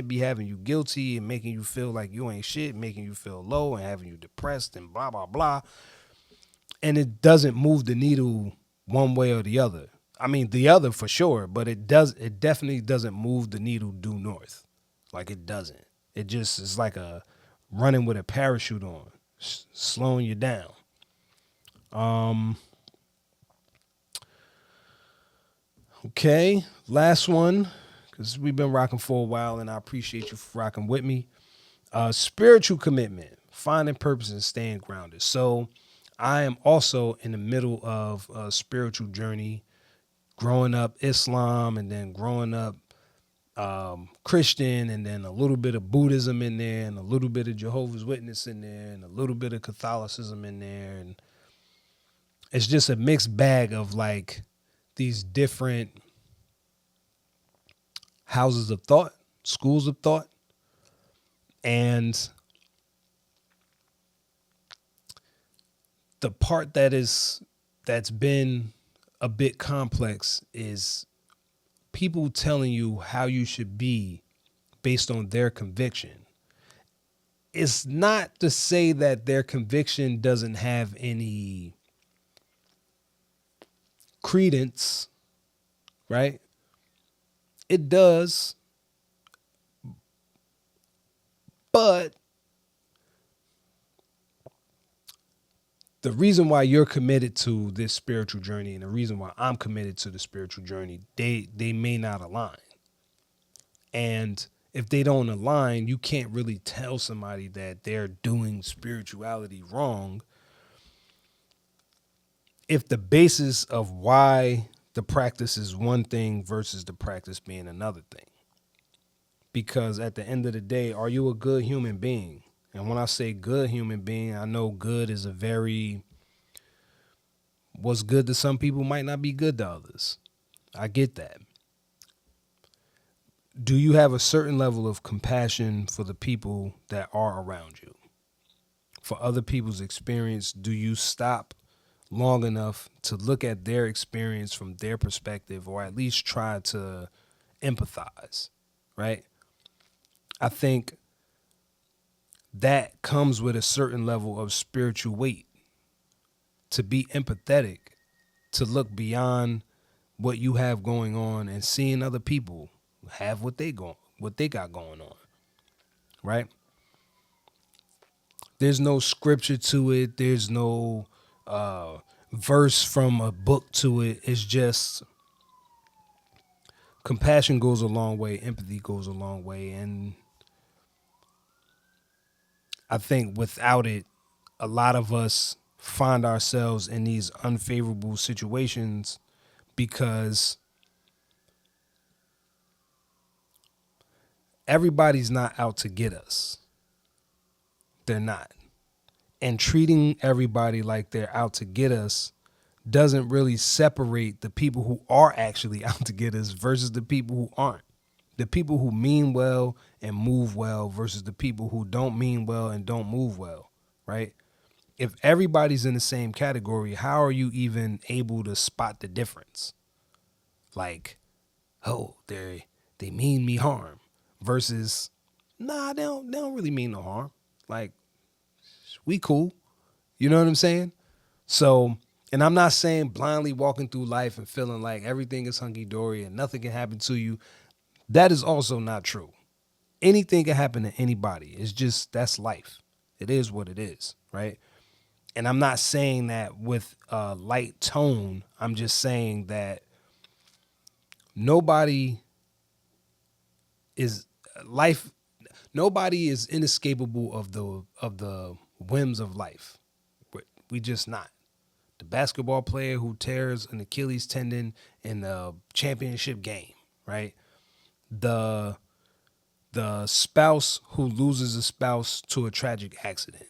be having you guilty and making you feel like you ain't shit, making you feel low and having you depressed and blah, blah, blah. And it doesn't move the needle one way or the other. I mean, the other for sure, but it definitely doesn't move the needle due north. Like, it doesn't. It just is like a running with a parachute on, slowing you down. Okay, last one, because we've been rocking for a while, and I appreciate you for rocking with me. Spiritual commitment, finding purpose and staying grounded. So I am also in the middle of a spiritual journey, growing up Islam and then growing up Christian, and then a little bit of Buddhism in there, and a little bit of Jehovah's Witness in there, and a little bit of Catholicism in there. And it's just a mixed bag of like these different houses of thought, schools of thought. And the part that's been a bit complex is people telling you how you should be based on their conviction. It's not to say that their conviction doesn't have any credence, right? It does, but the reason why you're committed to this spiritual journey and the reason why I'm committed to the spiritual journey, they may not align. And if they don't align, you can't really tell somebody that they're doing spirituality wrong if the basis of why the practice is one thing versus the practice being another thing. Because at the end of the day, are you a good human being? And when I say good human being, I know good is what's good to some people might not be good to others. I get that. Do you have a certain level of compassion for the people that are around you? For other people's experience, do you stop long enough to look at their experience from their perspective, or at least try to empathize, right? I think that comes with a certain level of spiritual weight, to be empathetic, to look beyond what you have going on and seeing other people have what they got going on, right? There's no scripture to it. There's no verse from a book to it. It's just compassion goes a long way. Empathy goes a long way. And I think without it, a lot of us find ourselves in these unfavorable situations because Everybody's not out to get us. They're not. And treating everybody like they're out to get us doesn't really separate the people who are actually out to get us versus the people who aren't. The people who mean well and move well versus the people who don't mean well and don't move well, right? If everybody's in the same category, how are you even able to spot the difference? Like, oh, they mean me harm versus nah, they don't really mean no harm. Like, we cool. You know what I'm saying? So, and I'm not saying blindly walking through life and feeling like everything is hunky dory and nothing can happen to you. That is also not true. Anything can happen to anybody. It's just that's life. It is what it is, right? And I'm not saying that with a light tone. I'm just saying that nobody is life. Nobody is inescapable of the whims of life. We just not. The basketball player who tears an Achilles tendon in the championship game, right? The spouse who loses a spouse to a tragic accident.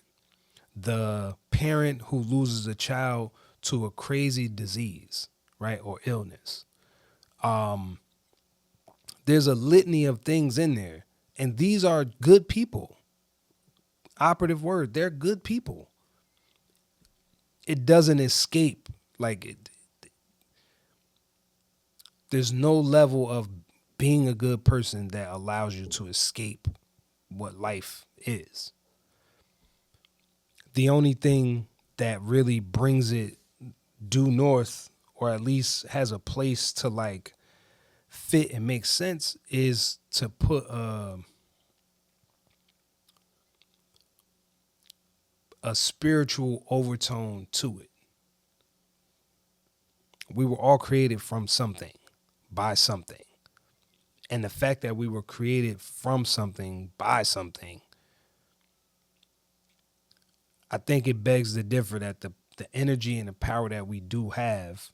The parent who loses a child to a crazy disease, right? Or illness. There's a litany of things in there. And these are good people. Operative word, they're good people. It doesn't escape. There's no level of being a good person that allows you to escape what life is. The only thing that really brings it due north, or at least has a place to like fit and make sense, is to put a spiritual overtone to it. We were all created from something, by something. And the fact that we were created from something, by something, I think it begs to differ that the energy and the power that we do have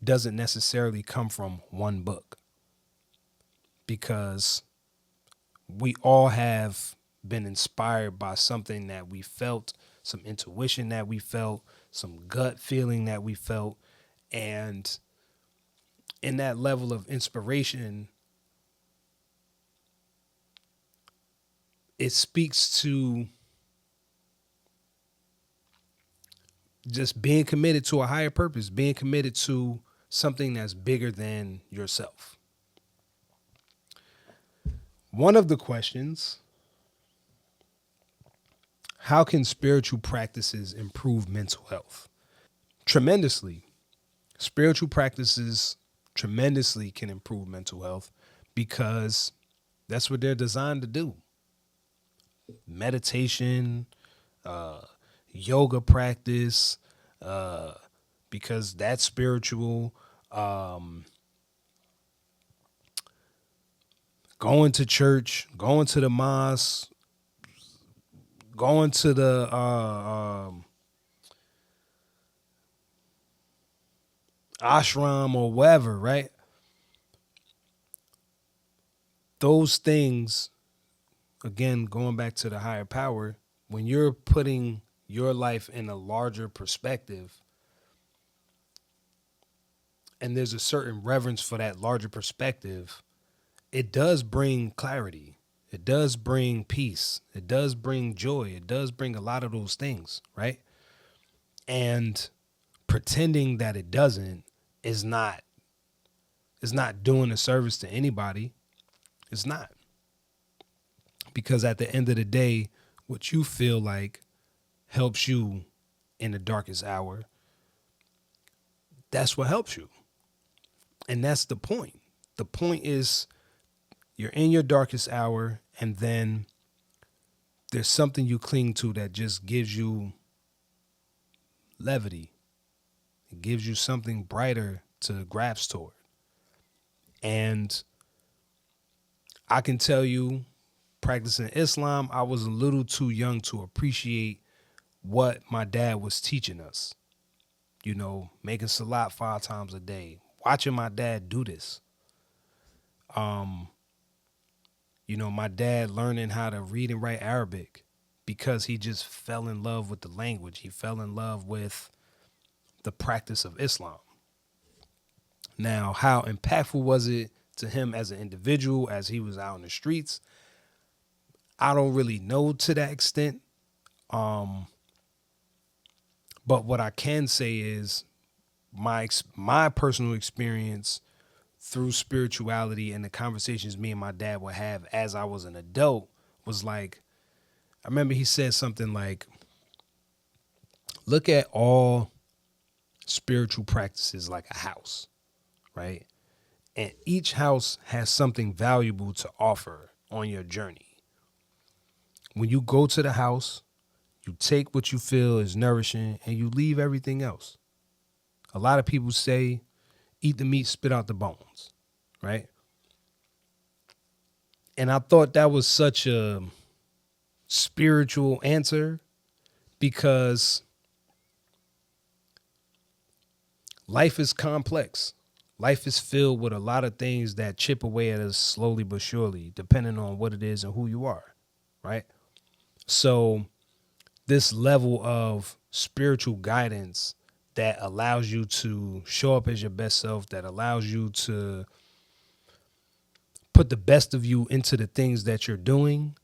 doesn't necessarily come from one book. Because we all have been inspired by something that we felt, some intuition that we felt, some gut feeling that we felt. And in that level of inspiration, it speaks to just being committed to a higher purpose, being committed to something that's bigger than yourself. One of the questions: how can spiritual practices improve mental health? Tremendously. Spiritual practices tremendously can improve mental health because that's what they're designed to do. Meditation, uh, yoga practice, uh, because that's spiritual. Um, Going to church, going to the mosque, going to the ashram or wherever, right? Those things, again, going back to the higher power, when you're putting your life in a larger perspective, and there's a certain reverence for that larger perspective, it does bring clarity. It does bring peace. It does bring joy. It does bring a lot of those things, right? And pretending that it doesn't is not doing a service to anybody. It's not. Because at the end of the day, what you feel like helps you in the darkest hour, that's what helps you. And that's the point. The point is you're in your darkest hour, and then there's something you cling to that just gives you levity. It gives you something brighter to grasp toward. And I can tell you, practicing Islam, I was a little too young to appreciate what my dad was teaching us. You know, making salat 5 times a day, watching my dad do this. My dad learning how to read and write Arabic because he just fell in love with the language. He fell in love with the practice of Islam. Now, how impactful was it to him as an individual as he was out in the streets? I don't really know to that extent. But what I can say is my personal experience through spirituality and the conversations me and my dad would have as I was an adult was like, I remember he said something like, look at all spiritual practices like a house, right? And each house has something valuable to offer on your journey. When you go to the house, you take what you feel is nourishing and you leave everything else. A lot of people say, eat the meat, spit out the bones, right? And I thought that was such a spiritual answer because life is complex. Life is filled with a lot of things that chip away at us slowly but surely, depending on what it is and who you are, right? So this level of spiritual guidance that allows you to show up as your best self, that allows you to put the best of you into the things that you're doing,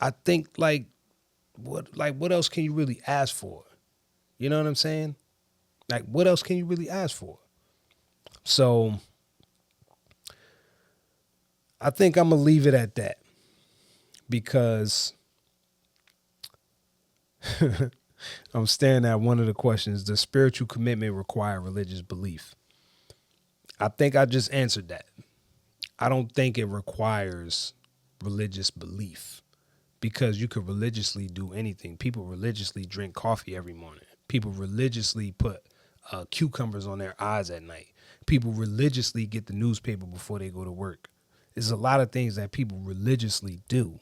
I think what else can you really ask for? You know what I'm saying? Like, what else can you really ask for? So I think I'm going to leave it at that because I'm staring at one of the questions. Does spiritual commitment require religious belief? I think I just answered that. I don't think it requires religious belief because you could religiously do anything. People religiously drink coffee every morning. People religiously put cucumbers on their eyes at night. People religiously get the newspaper before they go to work. There's a lot of things that people religiously do.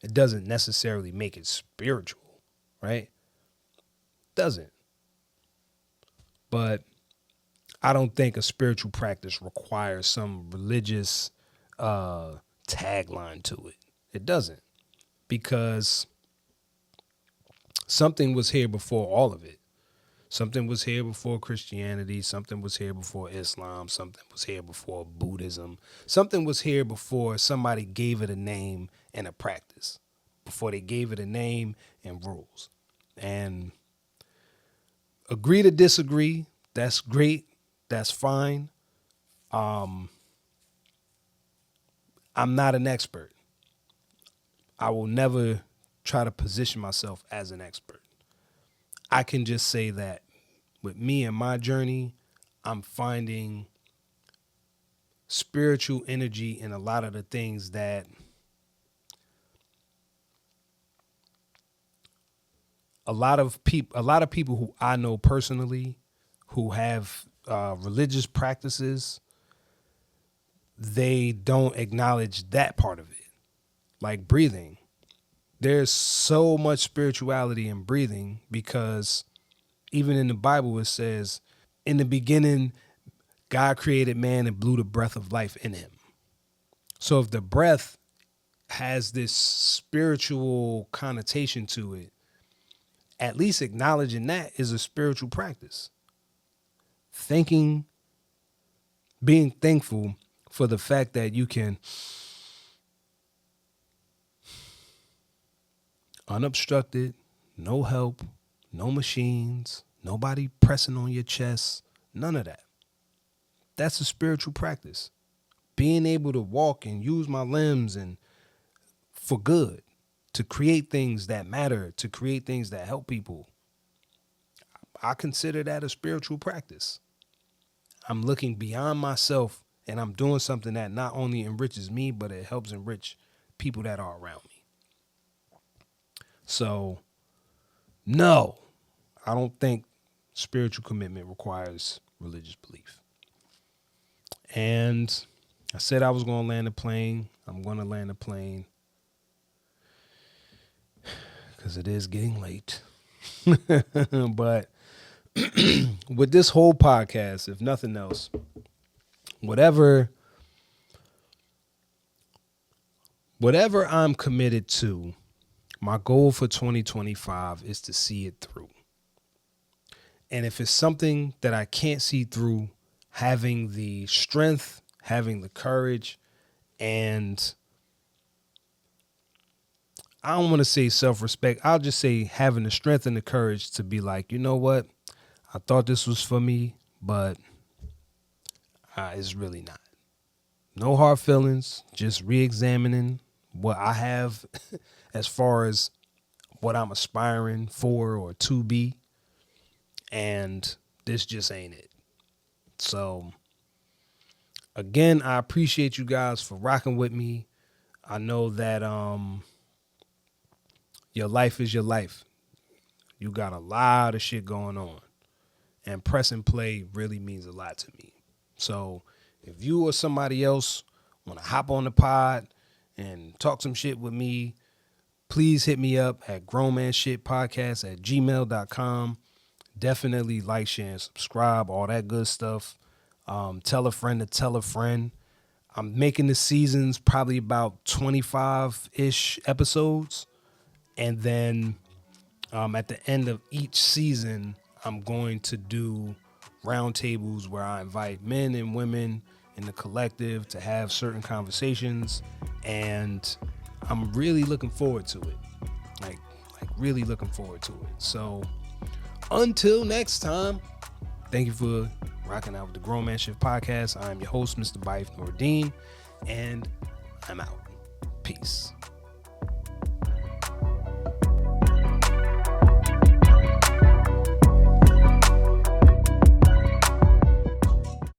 It doesn't necessarily make it spiritual, right? Doesn't. But I don't think a spiritual practice requires some religious tagline to it. It doesn't, because something was here before all of it. Something was here before Christianity. Something was here before Islam. Something was here before Buddhism. Something was here before somebody gave it a name and a practice, before they gave it a name and rules. And agree to disagree. That's great. That's fine. I'm not an expert. I will never try to position myself as an expert. I can just say that with me and my journey, I'm finding spiritual energy in a lot of the things that a lot of people who I know personally who have religious practices, they don't acknowledge that part of it. Like breathing. There's so much spirituality in breathing because even in the Bible, it says, in the beginning, God created man and blew the breath of life in him. So if the breath has this spiritual connotation to it, at least acknowledging that is a spiritual practice. Being thankful for the fact that you can unobstructed, no help, no machines, nobody pressing on your chest, none of that. That's a spiritual practice. Being able to walk and use my limbs and for good, to create things that matter, to create things that help people. I consider that a spiritual practice. I'm looking beyond myself and I'm doing something that not only enriches me, but it helps enrich people that are around me. So, no, I don't think spiritual commitment requires religious belief. And I said I was going to land a plane. I'm going to land a plane because it is getting late. But with this whole podcast, if nothing else, whatever whatever I'm committed to, my goal for 2025 is to see it through. And if it's something that I can't see through, having the strength, having the courage, and I don't want to say self-respect. I'll just say having the strength and the courage to be like, you know what? I thought this was for me, but it's really not. No hard feelings, just re-examining what I have as far as what I'm aspiring for or to be. And this just ain't it. So again, I appreciate you guys for rocking with me. I know that your life is your life. You got a lot of shit going on. And press and play really means a lot to me. So if you or somebody else want to hop on the pod and talk some shit with me, please hit me up at grownmanshitpodcast@gmail.com. Definitely like, share, and subscribe, all that good stuff. Tell a friend to tell a friend. I'm making the seasons probably about 25-ish episodes. And then at the end of each season, I'm going to do roundtables where I invite men and women in the collective to have certain conversations. And I'm really looking forward to it. Like really looking forward to it. So until next time, thank you for rocking out with the Grown Man Shift Podcast. I'm your host, Mr. Bife Nordine, and I'm out. Peace.